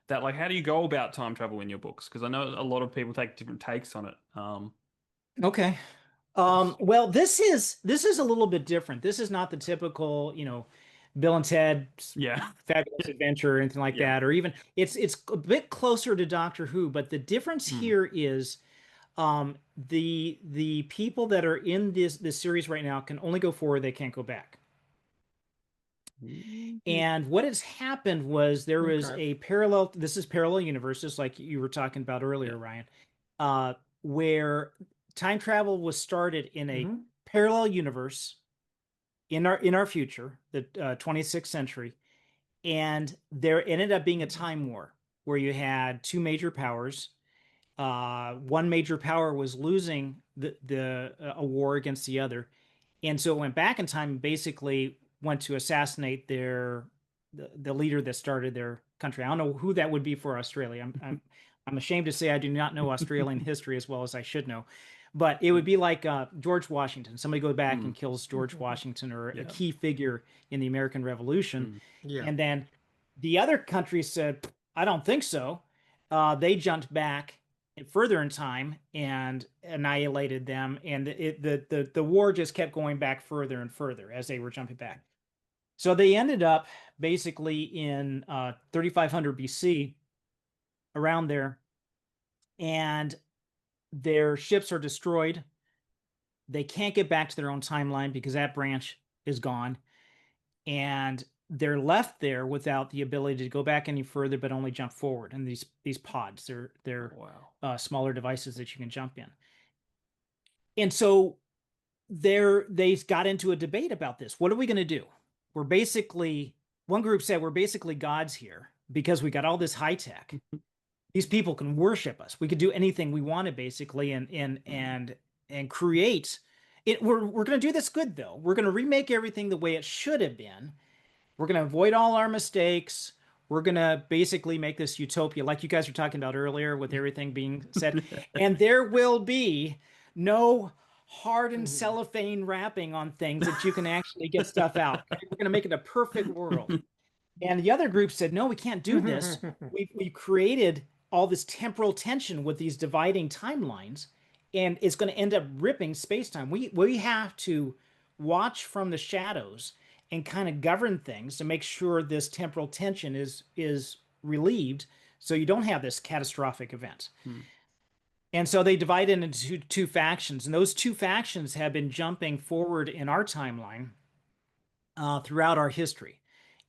that like how do you go about time travel in your books? Because I know a lot of people take different takes on it. Okay. Well, this is a little bit different. This is not the typical, Bill and Ted's Yeah. Fabulous Adventure or anything like Yeah. that, or even it's a bit closer to Doctor Who, but the difference Hmm. here is the people that are in this series right now can only go forward, they can't go back. Mhm. And what has happened was there was Okay. a parallel, this is parallel universes, like you were talking about Yeah. earlier, Ryan, where time travel was started in a Hmm. parallel universe in our future, the 26th century, and there ended up being a time war where you had two major powers. One major power was losing the a war against the other, and so it went back in time and basically went to assassinate the leader that started their country. I don't know who that would be for Australia. I'm ashamed to say I do not know Australian history as well as I should know, but it would be like George Washington. Somebody goes back and Mm. kills George Washington or a Yeah. key figure in the American Revolution, Mm. Yeah. and then the other country said, "I don't think so." They jumped back further in time and annihilated them, and the war just kept going back further and further as they were jumping back. So they ended up basically in 3500 BC, around there, and their ships are destroyed. They can't get back to their own timeline because that branch is gone, and they're left there without the ability to go back any further, but only jump forward. And these pods, Oh, they're wow. smaller devices that you can jump in. And so they got into a debate about this. What are we going to do? We're basically One group said we're basically gods here because we got all this high tech. These people can worship us. We could do anything we wanted basically Mm. and create it. We're going to do this good though. We're going to remake everything the way it should have been. We're going to avoid all our mistakes. We're going to basically make this utopia like you guys were talking about earlier with everything being said. And there will be no hardened Mhm. cellophane wrapping on things that you can actually get stuff out. Okay? We're going to make it a perfect world. And the other group said, no, we can't do this. We created all this temporal tension with these dividing timelines, and it's going to end up ripping space-time. We have to watch from the shadows and kind of govern things to make sure this temporal tension is relieved so you don't have this catastrophic event. Mm. And so they divided into two factions, and those two factions have been jumping forward in our timeline throughout our history.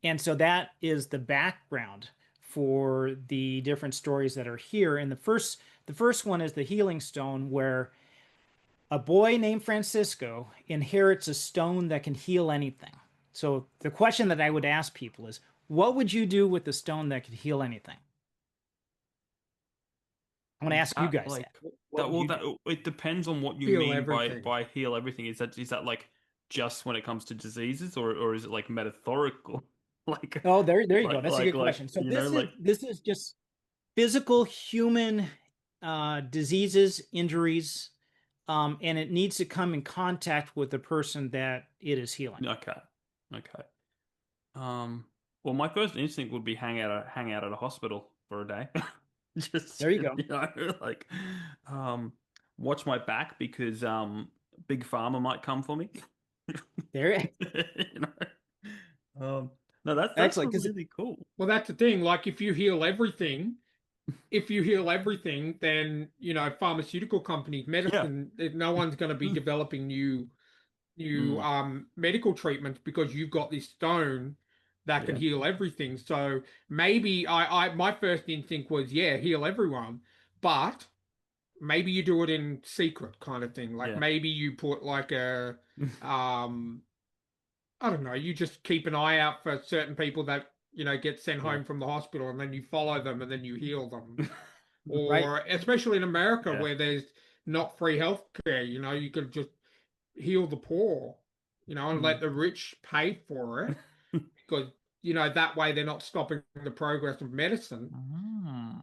And so that is the background for the different stories that are here. And the first one is the Healing Stone, where a boy named Francisco inherits a stone that can heal anything. So the question that I would ask people is, what would you do with the stone that could heal anything? I'm going to ask you That guys that. like What that would well you that do? it depends on what you Feel mean everything. by heal everything. Is that like just when it comes to diseases or is it like metaphorical? Like Oh, there you go. like That's a like good like question. So you know like this is just physical human diseases, injuries, and it needs to come in contact with the person that it is healing. okay. Okay. Um well my first instinct would be hang out at a hospital for a day. Just There you go. like um watch my back because Big Pharma might come for me. There, You know? Um, no, that's excellent. Because really cool. Well, that's the thing. Like, if you heal everything, then pharmaceutical companies, Yeah, medicine, no one's going to be developing new mm, medical treatments because you've got this stone that can yeah, heal everything. So maybe I my first instinct was, yeah, heal everyone, but maybe you do it in secret kind of thing. Like yeah, maybe you put like a um I don't know, you just keep an eye out for certain people that, get sent yeah, home from the hospital and then you follow them and then you heal them. right. Or especially in America yeah. where there's not free health care, you could just heal the poor, and Mm. let the rich pay for it because, that way they're not stopping the progress of medicine. Ah.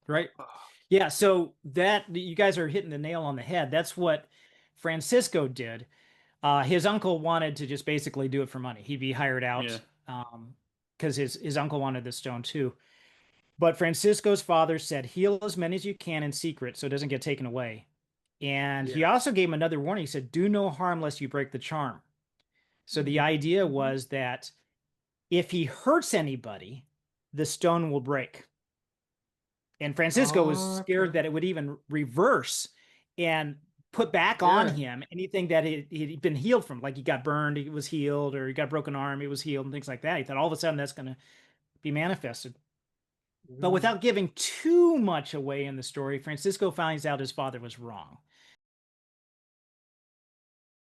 Right. Yeah. So that you guys are hitting the nail on the head. That's what Francisco did. His uncle wanted to just basically do it for money. He'd be hired Yeah, out because his uncle wanted the stone too. But Francisco's father said, heal as many as you can in secret so it doesn't get taken away. And he Yeah. also gave him another warning. He said, do no harm lest you break the charm. So the idea was that if he hurts anybody, the stone will break. And Francisco was scared that it would even reverse and put back on Yeah. him anything that he'd been healed from. Like he got burned, it was healed, or he got a broken arm, it was healed, and things like that. He thought all of a sudden that's going to be manifested. But without giving too much away in the story, Francisco finds out his father was wrong.